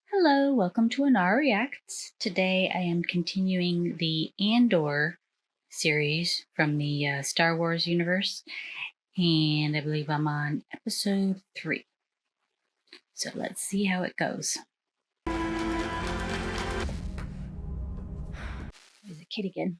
Hello, welcome to Ennara Reacts. Today I am continuing the Andor series from the Star Wars universe, and I believe I'm on episode 3. So let's see how it goes. There's a kid again.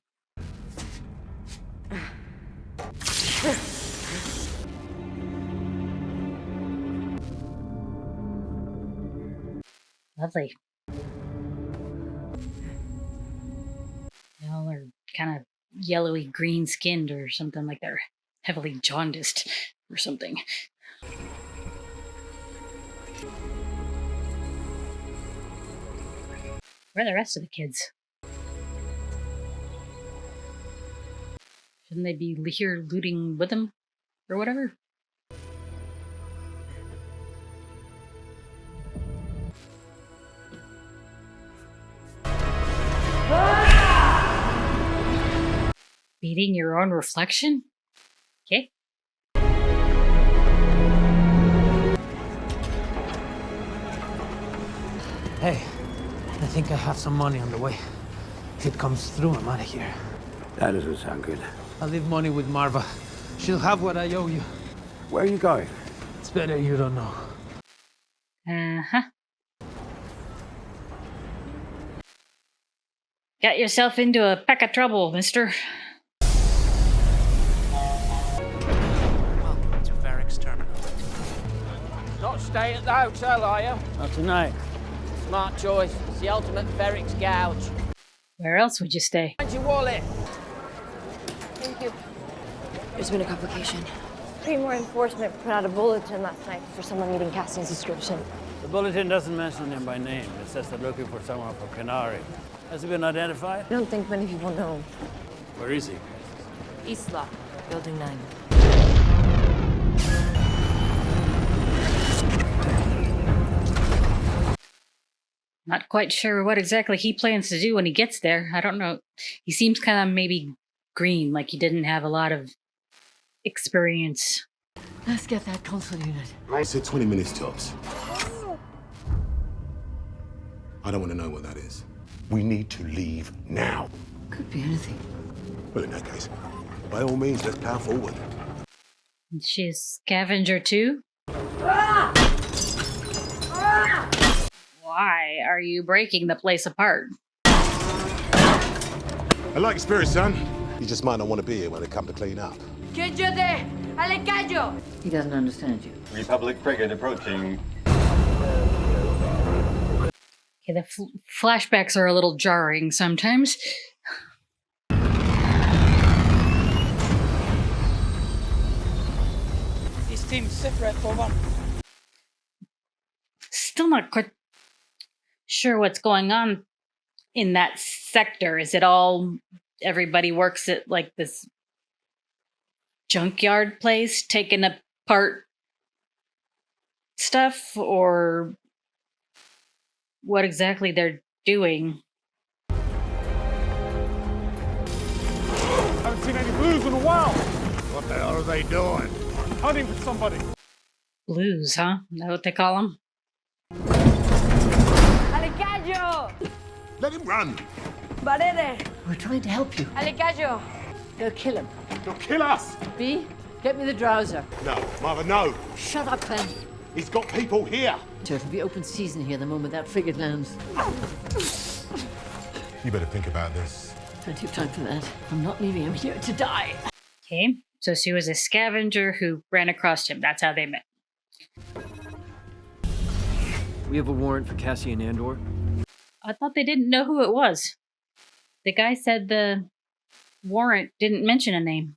Lovely. They all are kind of yellowy green skinned or something, like they're heavily jaundiced or something. Where are the rest of the kids? Shouldn't they be here looting with them or whatever? Beating your own reflection? Okay. Hey, I think I have some money on the way. If it comes through, I'm out of here. That doesn't sound good. I'll leave money with Marva. She'll have what I owe you. Where are you going? It's better you don't know. Uh-huh. Got yourself into a peck of trouble, mister. Welcome to Varric's terminal. Not staying at the hotel, are you? Not tonight. Smart choice. It's the ultimate Varric's gouge. Where else would you stay? Find your wallet. Thank you. There's been a complication. 3 more enforcement put out a bulletin last night for someone meeting Cassian's description. The bulletin doesn't mention him by name. It says they're looking for someone from Canary. Has he been identified? I don't think many people know. Where is he? Isla, Building 9. Not quite sure what exactly he plans to do when he gets there. I don't know. He seems kind of maybe green, like he didn't have a lot of experience. Let's get that console unit. I said 20 minutes tops. I don't want to know what that is. We need to leave now. Could be anything. Well, in that case, by all means, let's power forward. And she's scavenger too? Why are you breaking the place apart? I like your spirit, son. You just might not want to be here when they come to clean up. He doesn't understand you. Republic frigate approaching. Okay, the flashbacks are a little jarring sometimes. This team's separate for one. Still not quite sure what's going on in that sector. Is it all everybody works at like this junkyard place taking apart stuff, or what exactly they're doing? Haven't seen any blues in a while. What the hell are they doing? Hunting with somebody. Blues, huh? Is that what they call them? Alicayo! Let him run. Barere! We're trying to help you. Alicayo! They'll kill him. They'll kill us. B, get me the drowser. No, Mother, no. Shut up, Ben. He's got people here. So it'll be open season here the moment that frigate lands. You better think about this. Plenty of time for that. I'm not leaving him here to die. Okay, so she was a scavenger who ran across him. That's how they met. We have a warrant for Cassian Andor. I thought they didn't know who it was. The guy said the warrant didn't mention a name.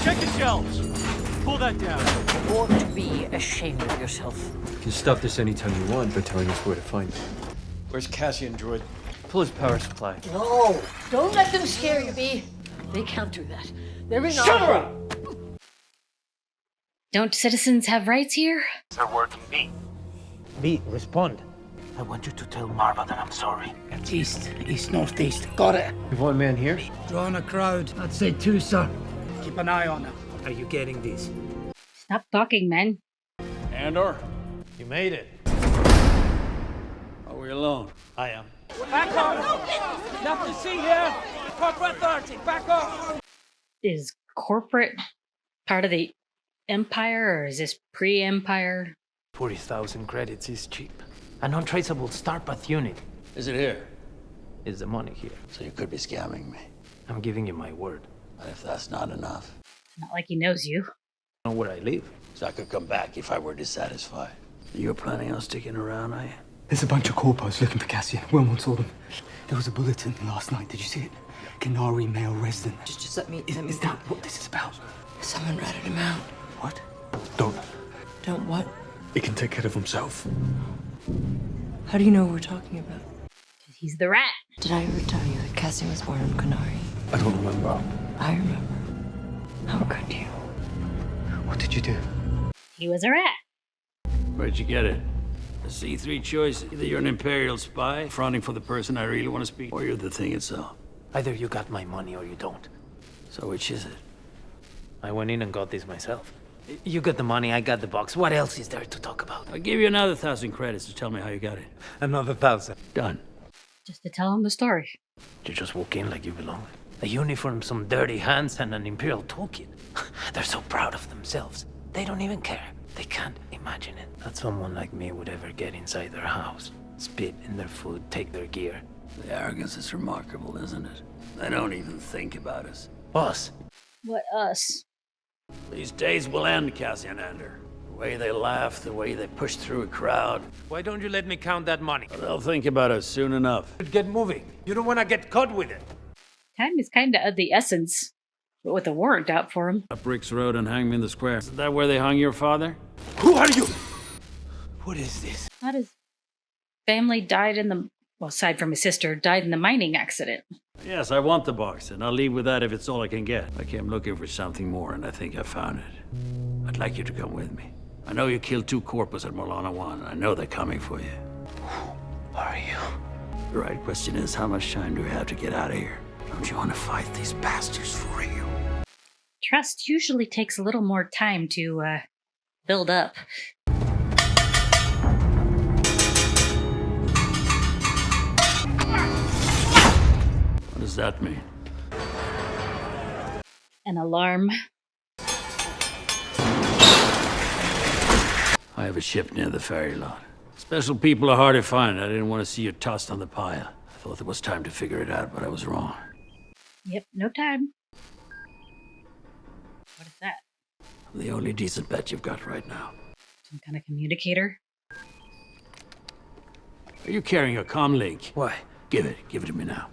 Check the shelves. Pull that down. You ought to be ashamed of yourself. You can stop this anytime you want by telling us where to find it. Where's Cassian, droid? Pull his power supply. No! Don't let them scare you, B. They can't do that. They're in Shut her up! Don't citizens have rights here? They're working B. B, respond. I want you to tell Marva that I'm sorry. It's east, northeast. Got it. We've one man here. Drawing a crowd. I'd say 2, sir. Keep an eye on her. Are you getting these? Stop talking, men. Andor? You made it. Are we alone? I am. Back off! Nothing to see here! Corporate authority, back off! Is corporate part of the Empire, or is this pre-Empire? 40,000 credits is cheap. An untraceable Starpath unit. Is it here? Is the money here? So you could be scamming me. I'm giving you my word. And if that's not enough, It's not like he knows you. I know where I live. so I could come back if I were dissatisfied. You're planning on sticking around, are you? There's a bunch of corpos looking for Cassian. Wilmot saw them. There was a bulletin last night. Did you see it? Canary male resident. Just let me... Is that what this is about? Someone ratted him out. What? Don't. Don't what? He can take care of himself. How do you know what we're talking about? He's the rat. Did I ever tell you that Cassian was born on Canary? I don't remember. I remember. How could you? What did you do? He was a rat. Where'd you get it? A C3 choice. Either you're an Imperial spy, fronting for the person I really want to speak, or you're the thing itself. Either you got my money or you don't. So which is it? I went in and got this myself. You got the money, I got the box. What else is there to talk about? I'll give you another 1,000 credits to tell me how you got it. Another 1,000. Done. Just to tell him the story. You just walk in like you belong. A uniform, some dirty hands, and an Imperial toolkit. They're so proud of themselves. They don't even care. They can't imagine it. That someone like me would ever get inside their house, spit in their food, take their gear. The arrogance is remarkable, isn't it? They don't even think about us. Us. What us? These days will end, Cassian Andor. The way they laugh, the way they push through a crowd. Why don't you let me count that money? They'll think about us soon enough. Get moving. You don't want to get caught with it. Time is kind of the essence. But with a warrant out for him. Up Rick's Road and hang me in the square. Is that where they hung your father? Who are you? What is this? Not his family died in the... Well, aside from his sister, died in the mining accident. Yes, I want the box, and I'll leave with that if it's all I can get. I came looking for something more, and I think I found it. I'd like you to come with me. I know you killed 2 corpos at Molana 1. I know they're coming for you. Who are you? The right question is, how much time do we have to get out of here? Don't you want to fight these bastards for real? Trust usually takes a little more time to build up. What does that mean? An alarm. I have a ship near the ferry lot. Special people are hard to find. I didn't want to see you tossed on the pile. I thought there was time to figure it out, but I was wrong. Yep, no time. What is that? I'm the only decent bet you've got right now. Some kind of communicator? Are you carrying a comm link? Why? Give it to me now.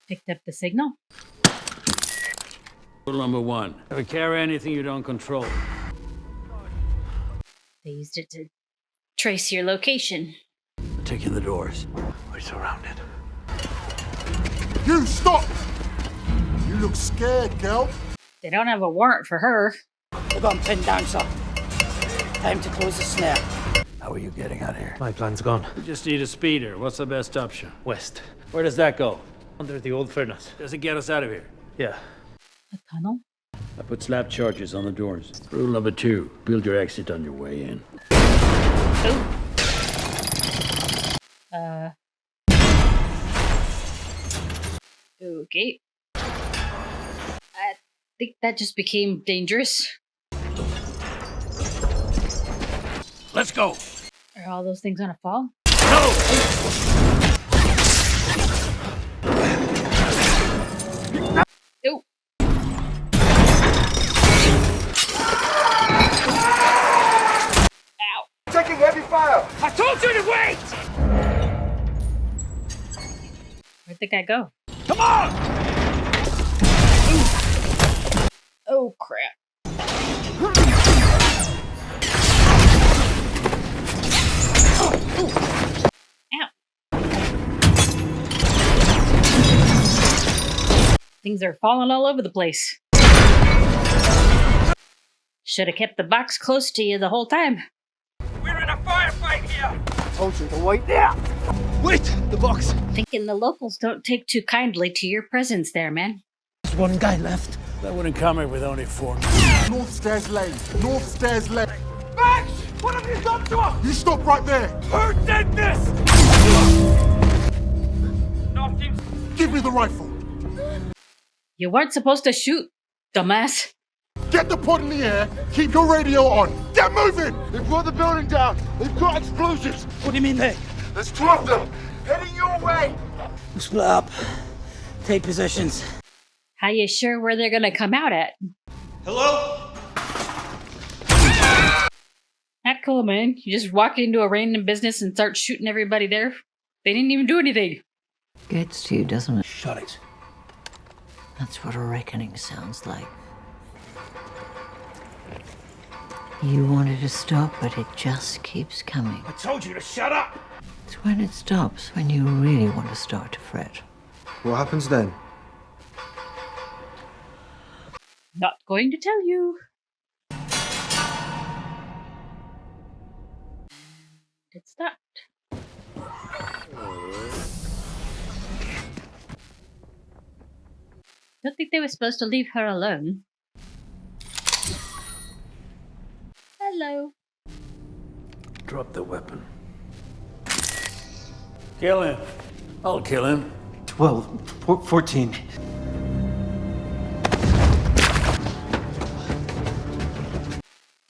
Picked up the signal? Rule number 1, never carry anything you don't control. They used it to trace your location. I'm taking the doors. We're surrounded. You stop! You look scared, girl. They don't have a warrant for her. We're going pinned down, sir. Time to close the snare. How are you getting out of here? My plan's gone. We just need a speeder. What's the best option? West. Where does that go? Under the old furnace. Does it get us out of here? Yeah. A tunnel? I put slap charges on the doors. Rule number 2, build your exit on your way in. Okay. I think that just became dangerous. Let's go! Are all those things gonna fall? Ooh. Ow. Taking heavy fire! I told you to wait! Where'd the guy go? Come on! Oh, crap. Ow. Things are falling all over the place. Should have kept the box close to you the whole time. We're in a firefight here! Told you to wait there. Wait! The box! Thinking the locals don't take too kindly to your presence there, man. There's one guy left. That wouldn't come here with only 4 North stairs lane. North stairs lane. Max! What have you done to us? You stop right there. Who did this? Give me the rifle. You weren't supposed to shoot, dumbass. Get the pod in the air. Keep your radio on. Get moving. They've brought the building down. They've got explosives. What do you mean they? There's 2 of them heading your way. We'll split up. Take positions. How you sure where they're gonna come out at? Hello? Not cool, man. You just walk into a random business and start shooting everybody there. They didn't even do anything. Gets to you, doesn't it? Shut it. That's what a reckoning sounds like. You wanted to stop, but it just keeps coming. I told you to shut up! It's when it stops when you really want to start to fret. What happens then? Not going to tell you. It stopped. Don't think they were supposed to leave her alone. Hello. Drop the weapon. Kill him. I'll kill him. 14.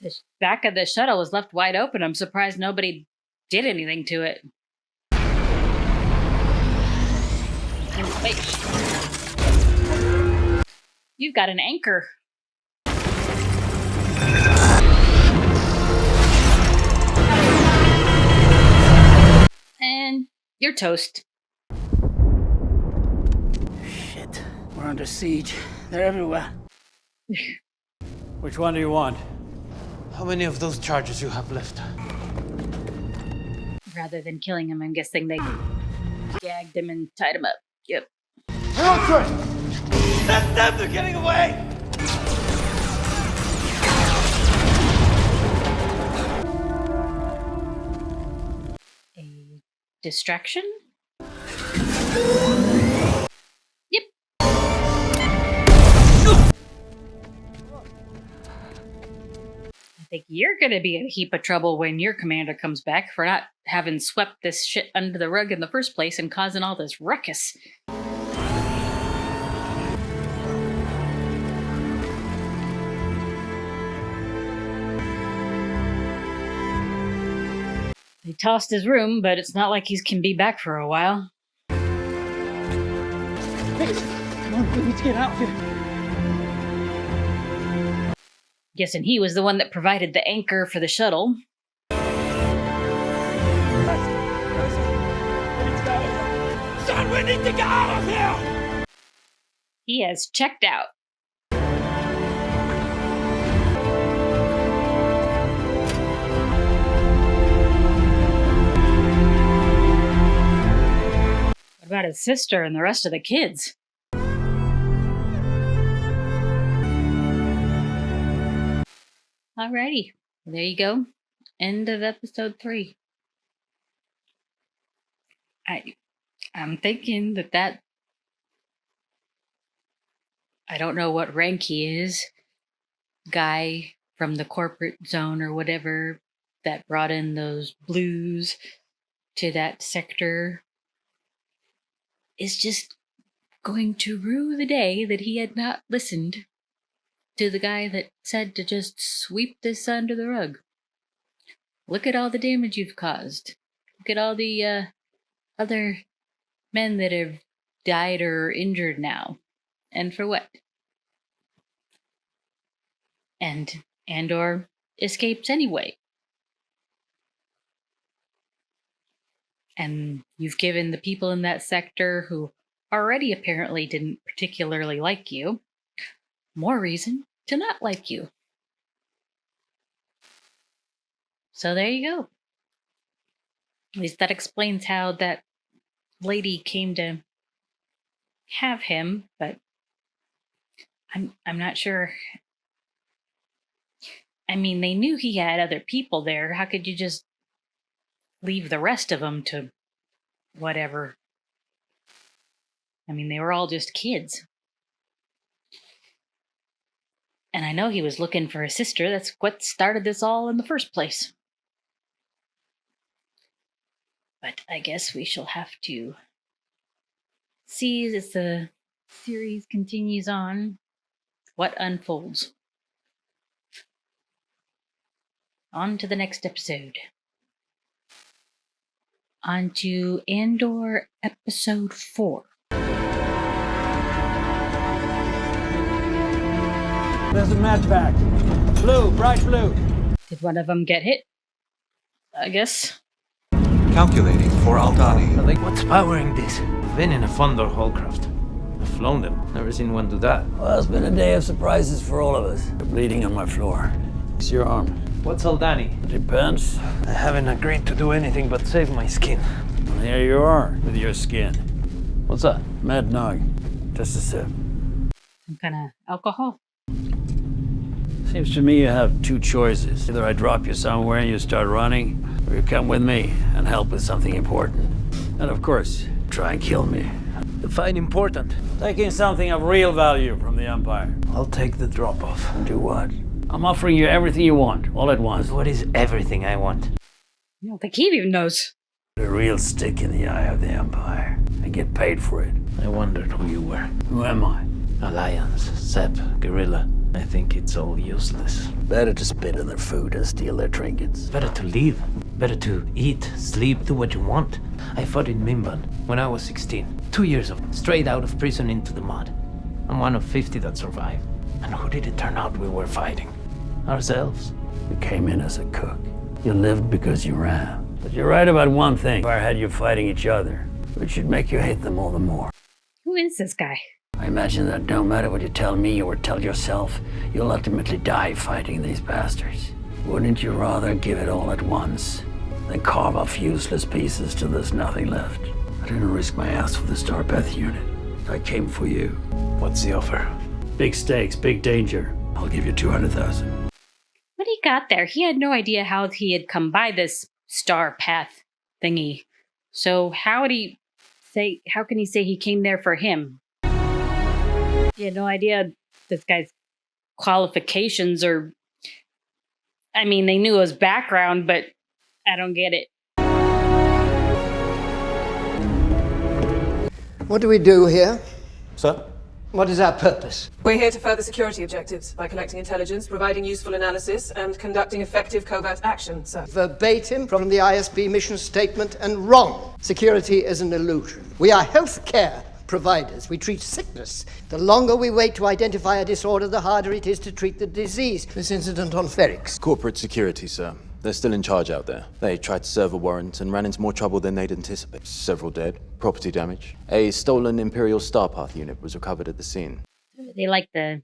The back of the shuttle was left wide open. I'm surprised nobody did anything to it. Wait. You've got an anchor. And you're toast. Shit. We're under siege. They're everywhere. Which one do you want? How many of those charges you have left? Rather than killing him, I'm guessing they gagged him and tied him up. Yep. That's them! They're getting away! A distraction? Yep. I think you're gonna be in a heap of trouble when your commander comes back for not having swept this shit under the rug in the first place and causing all this ruckus. They tossed his room, but it's not like he can be back for a while. Come on, we need to get out of here. Guessing he was the one that provided the anchor for the shuttle. Son, we need to get out of here! He has checked out. What about his sister and the rest of the kids? Alrighty, there you go. End of episode 3. I'm thinking that I don't know what rank he is. Guy from the corporate zone or whatever that brought in those blues to that sector is just going to rue the day that he had not listened to the guy that said to just sweep this under the rug. Look at all the damage you've caused. Look at all the other men that have died or injured now. And for what? And Andor escapes anyway. And you've given the people in that sector who already apparently didn't particularly like you more reason to not like you. So there you go. At least that explains how that lady came to have him, but I'm not sure. I mean, they knew he had other people there. How could you just leave the rest of them to whatever? I mean, they were all just kids. And I know he was looking for a sister. That's what started this all in the first place. But I guess we shall have to see as the series continues on what unfolds. On to the next episode. On to Andor episode 4. There's a match back. Blue, bright blue. Did one of them get hit? I guess. Calculating for Aldhani. Like, what's powering this? I've been in a Andor Hallcraft. I've flown them. Never seen one do that. Well, it's been a day of surprises for all of us. You're bleeding on my floor. It's your arm. What's Aldhani? Depends. I haven't agreed to do anything but save my skin. Well, here you are with your skin. What's that? Mad Nog. Just a sip. Some kind of alcohol. Seems to me you have two choices. Either I drop you somewhere and you start running, or you come with me and help with something important. And of course, try and kill me. Define important. Taking something of real value from the Empire. I'll take the drop-off. And do what? I'm offering you everything you want, all at once. What is everything I want? I don't think he even knows. A real stick in the eye of the Empire. And get paid for it. I wondered who you were. Who am I? Alliance, Sep, Guerrilla. I think it's all useless. Better to spit on their food and steal their trinkets. Better to leave. Better to eat, sleep, do what you want. I fought in Mimban when I was 16. 2 years of straight out of prison into the mud. I'm one of 50 that survived. And who did it turn out we were fighting? Ourselves. You came in as a cook. You lived because you ran. But you're right about one thing. Empire had you fighting each other, which should make you hate them all the more. Who is this guy? I imagine that no matter what you tell me or tell yourself, you'll ultimately die fighting these bastards. Wouldn't you rather give it all at once than carve off useless pieces till there's nothing left? I didn't risk my ass for the Starpath unit. I came for you. What's the offer? Big stakes, big danger. I'll give you 200,000. What he got there, he had no idea how he had come by this star path thingy. So how can he say he came there for him? He had no idea this guy's qualifications or... I mean, they knew his background, but I don't get it. What do we do here? Sir? What is our purpose? We're here to further security objectives by collecting intelligence, providing useful analysis, and conducting effective covert action, sir. Verbatim from the ISB mission statement and wrong. Security is an illusion. We are healthcare providers. We treat sickness. The longer we wait to identify a disorder, the harder it is to treat the disease. This incident on Ferrix. Corporate security, sir. They're still in charge out there. They tried to serve a warrant and ran into more trouble than they'd anticipated. Several dead, property damage. A stolen Imperial Starpath unit was recovered at the scene. They like the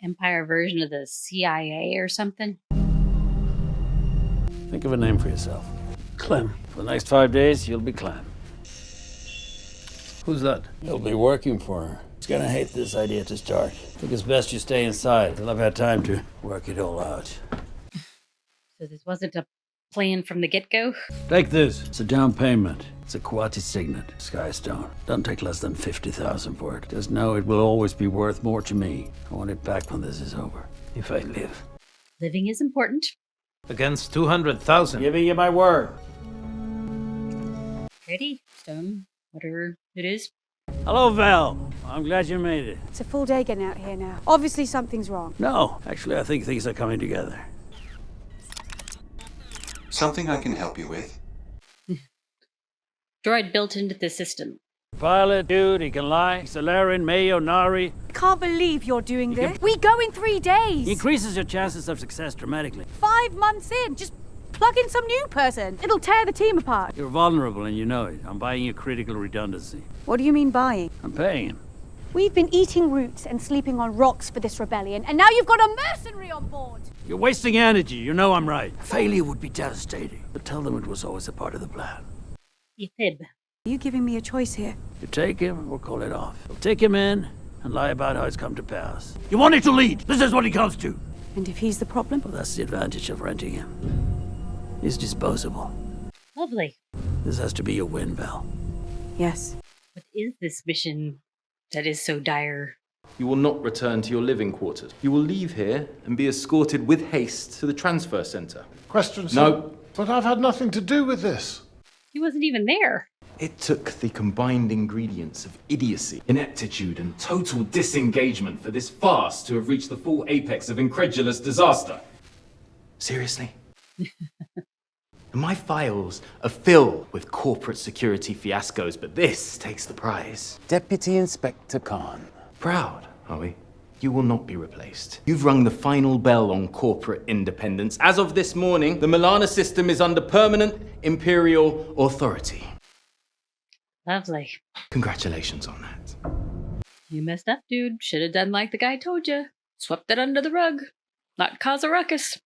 Empire version of the CIA or something? Think of a name for yourself. Clem. For the next 5 days, you'll be Clem. Who's that? You'll be working for her. She's gonna hate this idea to start. Think it's best you stay inside till I've had time to work it all out. So this wasn't a plan from the get-go? Take this. It's a down payment. It's a Quati Signet, Skystone. Don't take less than 50,000 for it. Just know it will always be worth more to me. I want it back when this is over. If I live. Living is important. Against 200,000. Giving you my word. Ready? Stone. Whatever it is. Hello, Val. I'm glad you made it. It's a full day getting out here now. Obviously something's wrong. No, actually, I think things are coming together. Something I can help you with? Droid built into the system. Pilot, dude, he can lie. Solarian, Mayo, Nari. Can't believe you're doing this. We go in 3 days. Increases your chances of success dramatically. 5 months in, just plug in some new person. It'll tear the team apart. You're vulnerable and you know it. I'm buying you critical redundancy. What do you mean buying? I'm paying him. We've been eating roots and sleeping on rocks for this rebellion, and now you've got a mercenary on board. You're wasting energy. You know I'm right. Failure would be devastating. But tell them it was always a part of the plan. You fib. Are you giving me a choice here? You take him, we'll call it off. We'll take him in and lie about how it's come to pass. You wanted to lead. This is what he comes to. And if he's the problem? Well, that's the advantage of renting him. He's disposable. Lovely. This has to be a win, Val. Yes. What is this mission that is so dire? You will not return to your living quarters. You will leave here and be escorted with haste to the transfer center. Questions? No. But I've had nothing to do with this. He wasn't even there. It took the combined ingredients of idiocy, ineptitude, and total disengagement for this farce to have reached the full apex of incredulous disaster. Seriously? My files are filled with corporate security fiascos, but this takes the prize. Deputy Inspector Khan. Proud, are we? You will not be replaced. You've rung the final bell on corporate independence. As of this morning, the Milana system is under permanent Imperial authority. Lovely. Congratulations on that. You messed up, dude. Should have done like the guy told you. Swept it under the rug. Not cause a ruckus.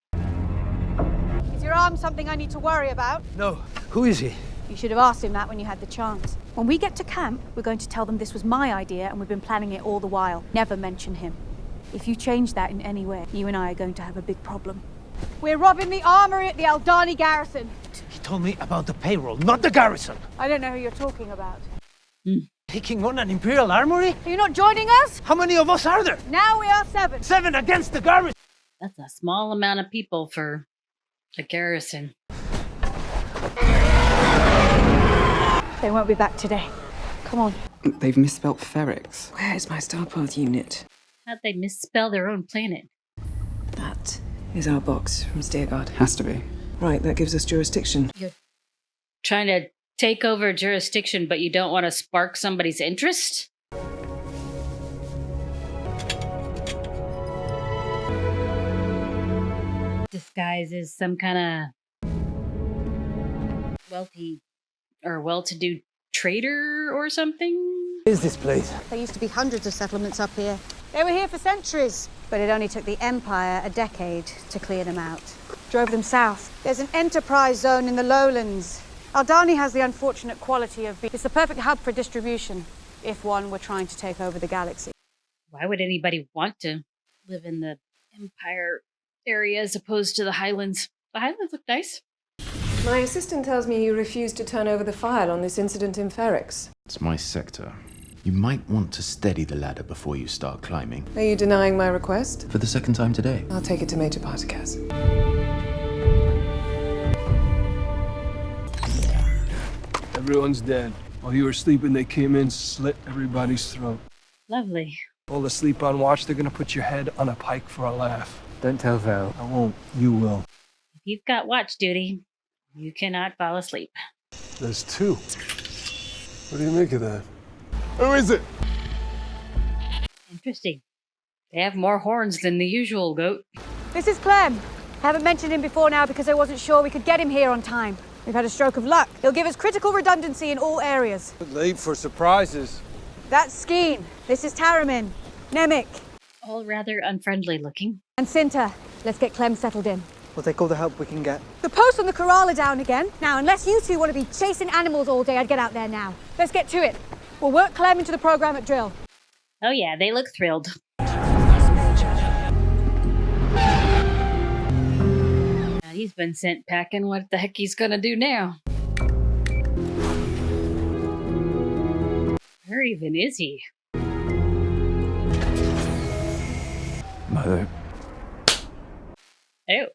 Is your arm something I need to worry about? No. Who is he? You should have asked him that when you had the chance. When we get to camp, we're going to tell them this was my idea and we've been planning it all the while. Never mention him. If you change that in any way, you and I are going to have a big problem. We're robbing the armory at the Aldhani garrison. He told me about the payroll, not the garrison. I don't know who you're talking about. Taking on an Imperial armory? Are you not joining us? How many of us are there? Now we are 7. 7 against the garrison. That's a small amount of people for a garrison. They won't be back today. Come on. They've misspelt Ferrex. Where is my Starpath unit? How'd they misspell their own planet? That is our box from Steerguard. Has to be. Right, that gives us jurisdiction. You're trying to take over jurisdiction, but you don't want to spark somebody's interest? Disguise as some kind of wealthy or well-to-do trader or something? What is this place? There used to be hundreds of settlements up here. They were here for centuries, but it only took the Empire a decade to clear them out. Drove them south. There's an enterprise zone in the lowlands. Aldhani has the unfortunate quality of being... It's the perfect hub for distribution, if one were trying to take over the galaxy. Why would anybody want to live in the Empire area as opposed to the Highlands? The Highlands look nice. My assistant tells me you refused to turn over the file on this incident in Ferrex. It's my sector. You might want to steady the ladder before you start climbing. Are you denying my request? For the second time today. I'll take it to Major Partakas. Everyone's dead. While you were sleeping, they came in, slit everybody's throat. Lovely. All asleep on watch, they're gonna put your head on a pike for a laugh. Don't tell Val. I won't. You will. If you've got watch duty, you cannot fall asleep. There's 2. What do you make of that? Who is it? Interesting. They have more horns than the usual goat. This is Clem. Haven't mentioned him before now because I wasn't sure we could get him here on time. We've had a stroke of luck. He'll give us critical redundancy in all areas. Late for surprises. That's Skeen. This is Taramin. Nemik. All rather unfriendly looking. And Cinta. Let's get Clem settled in. We'll take all the help we can get. The posts on the corral are down again. Now, unless you two want to be chasing animals all day, I'd get out there now. Let's get to it. We'll work Clem into the program at drill. Oh yeah, they look thrilled. He's been sent packing. What the heck he's gonna do now? Where even is he? Mother. Oh.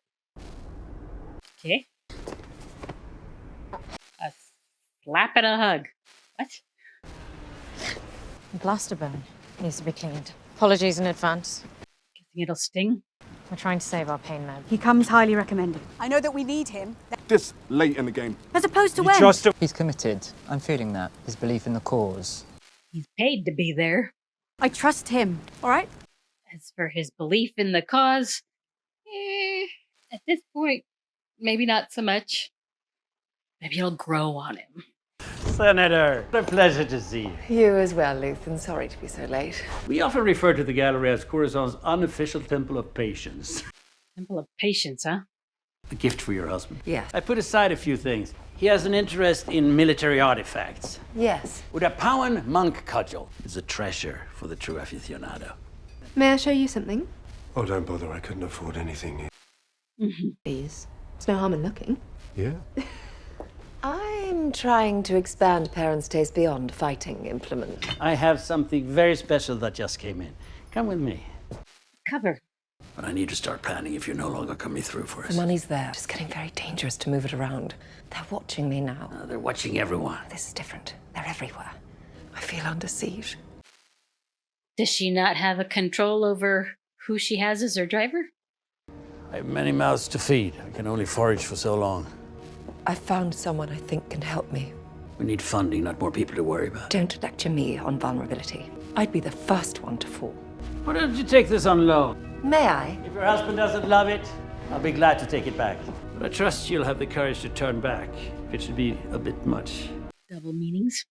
Okay. A slap and a hug. What? Blaster burn needs to be cleaned. Apologies in advance. Guessing it'll sting? We're trying to save our pain med. He comes highly recommended. I know that we need him. This late in the game. As opposed to You when? trust him? He's committed. I'm feeling that. His belief in the cause. He's paid to be there. I trust him, all right? As for his belief in the cause, at this point, maybe not so much. Maybe it'll grow on him. Senator, what a pleasure to see you. You as well, Luthen. Sorry to be so late. We often refer to the gallery as Coruscant's unofficial Temple of Patience. Temple of Patience, huh? A gift for your husband. Yes. I put aside a few things. He has an interest in military artifacts. Yes. With a Powan monk cudgel is a treasure for the true aficionado. May I show you something? Oh, don't bother. I couldn't afford anything. Please. There's no harm in looking. Yeah? I'm trying to expand parents' taste beyond fighting implements. I have something very special that just came in. Come with me. Cover. But I need to start planning if you're no longer coming through for The us. money's there. It's getting very dangerous to move it around. They're watching me now. They're watching everyone. This is different. They're everywhere. I feel under siege. Does she not have a control over who she has as her driver? I have many mouths to feed. I can only forage for so long. I found someone I think can help me. We need funding, not more people to worry about. Don't lecture me on vulnerability. I'd be the first one to fall. Why don't you take this on loan? May I? If your husband doesn't love it, I'll be glad to take it back. But I trust you'll have the courage to turn back if it should be a bit much. Double meanings.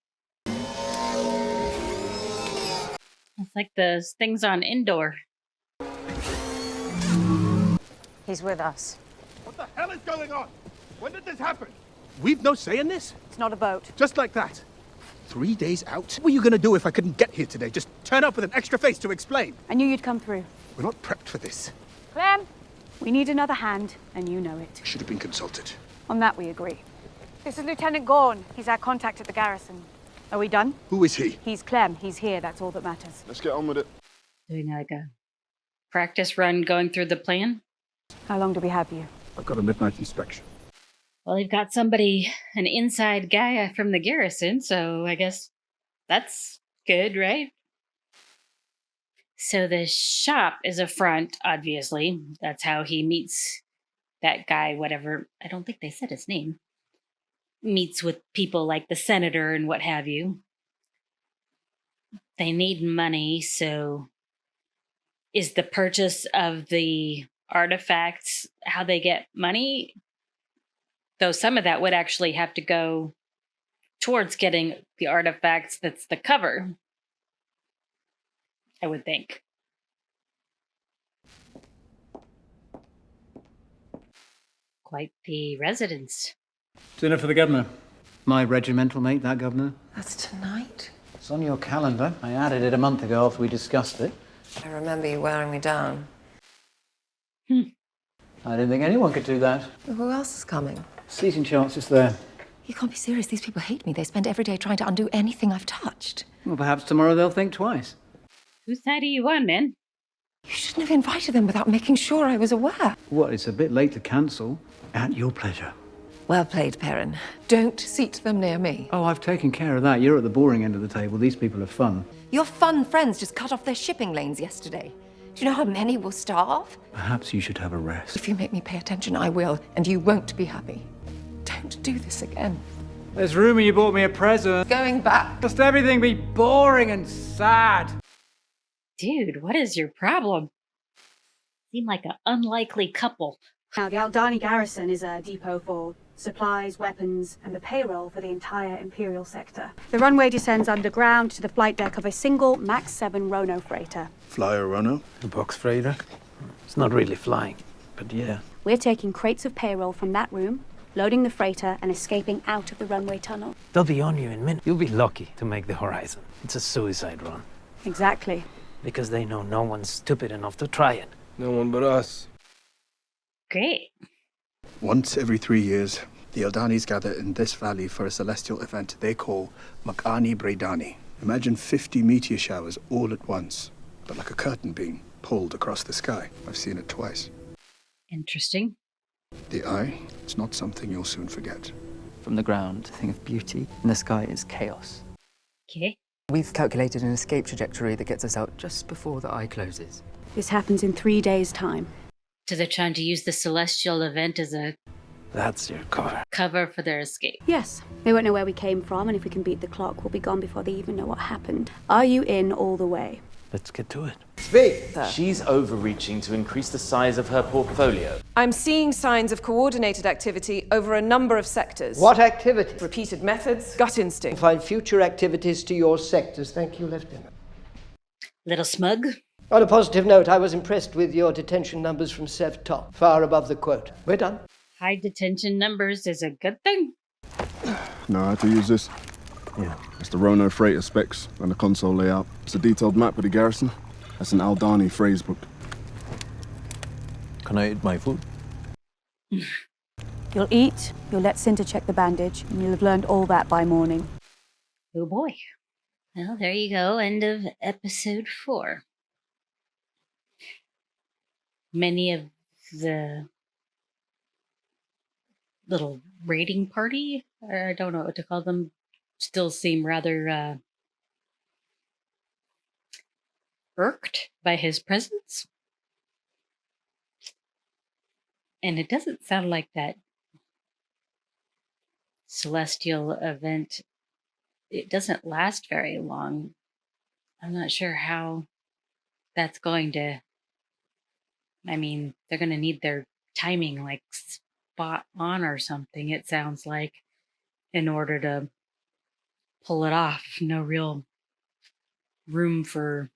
It's like those things on Andor. He's with us. What the hell is going on? When did this happen? We've no say in this? It's not a boat. Just like that. 3 days out? What were you gonna do if I couldn't get here today? Just turn up with an extra face to explain? I knew you'd come through. We're not prepped for this. Clem, we need another hand, and you know it. Should have been consulted. On that we agree. This is Lieutenant Gorn. He's our contact at the garrison. Are we done? Who is he? He's Clem. He's here. That's all that matters. Let's get on with it. Doing like a practice run going through the plan. How long do we have you? I've got a midnight inspection. Well, you've got somebody, an inside guy from the garrison, so I guess that's good, right? So the shop is a front, obviously. That's how he meets that guy, whatever. I don't think they said his name. Meets with people like the senator and what have you. They need money, so is the purchase of the artifacts how they get money? Though some of that would actually have to go towards getting the artifacts that's the cover, I would think. Quite the residence. Dinner for the governor. My regimental mate, that governor. That's tonight? It's on your calendar. I added it a month ago after we discussed it. I remember you wearing me down. I didn't think anyone could do that. Who else is coming? Seating chart's just there. You can't be serious. These people hate me. They spend every day trying to undo anything I've touched. Well, perhaps tomorrow they'll think twice. Whose side are you on, man? You shouldn't have invited them without making sure I was aware. What, it's a bit late to cancel. At your pleasure. Well played, Perrin. Don't seat them near me. Oh, I've taken care of that. You're at the boring end of the table. These people are fun. Your fun friends just cut off their shipping lanes yesterday. Do you know how many will starve? Perhaps you should have a rest. If you make me pay attention, I will, and you won't be happy. Don't do this again. There's rumor you bought me a present. Going back. Must everything be boring and sad? Dude, what is your problem? Seem like an unlikely couple. Now, the Aldhani garrison is a depot for supplies, weapons, and the payroll for the entire Imperial sector. The runway descends underground to the flight deck of a single MAX 7 Rono freighter. Flyer Rono? The box freighter? It's not really flying, but yeah. We're taking crates of payroll from that room, loading the freighter, and escaping out of the runway tunnel. They'll be on you in minutes. You'll be lucky to make the horizon. It's a suicide run. Exactly. Because they know no one's stupid enough to try it. No one but us. Great. Once every 3 years, the Aldhanis gather in this valley for a celestial event they call Makani Bredani. Imagine 50 meteor showers all at once, but like a curtain being pulled across the sky. I've seen it twice. Interesting. The eye, it's not something you'll soon forget. From the ground, a thing of beauty. In the sky is chaos. Okay. We've calculated an escape trajectory that gets us out just before the eye closes. This happens in 3 days' time. So they're trying to use the celestial event as a That's your cover for their escape. Yes. They won't know where we came from, and if we can beat the clock, we'll be gone before they even know what happened. Are you in all the way? Let's get to it. Speak! She's overreaching to increase the size of her portfolio. I'm seeing signs of coordinated activity over a number of sectors. What activity? Repeated methods, gut instinct. Find future activities to your sectors. Thank you, Lieutenant. Little smug. On a positive note, I was impressed with your detention numbers from Sev Top, far above the quote. We're done. High detention numbers is a good thing. Know how to use this? Yeah. It's the Rono freighter specs and the console layout. It's a detailed map of the garrison. That's an Aldhani phrase book. Can I eat my food? You'll eat, you'll let Cinta check the bandage, and you'll have learned all that by morning. Oh boy. Well, there you go. End of episode 4. many of the little raiding party, or I don't know what to call them, still seem rather irked by his presence. And it doesn't sound like that celestial event, it doesn't last very long. I'm not sure how that's going to, I mean, they're going to need their timing like spot on or something, it sounds like, in order to pull it off. No real room for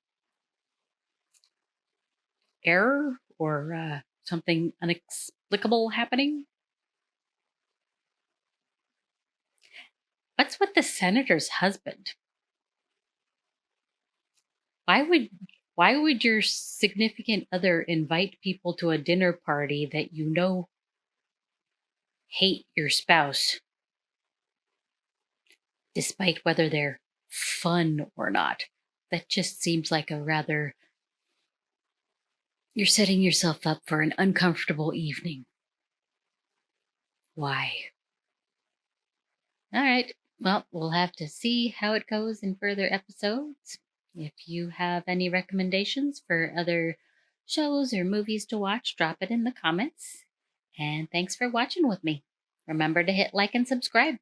error or something inexplicable happening. What's with the senator's husband? Why would your significant other invite people to a dinner party that you know hate your spouse, despite whether they're fun or not? That just seems like a rather, you're setting yourself up for an uncomfortable evening. Why? All right. Well, we'll have to see how it goes in further episodes. If you have any recommendations for other shows or movies to watch, drop it in the comments. And thanks for watching with me. Remember to hit like and subscribe.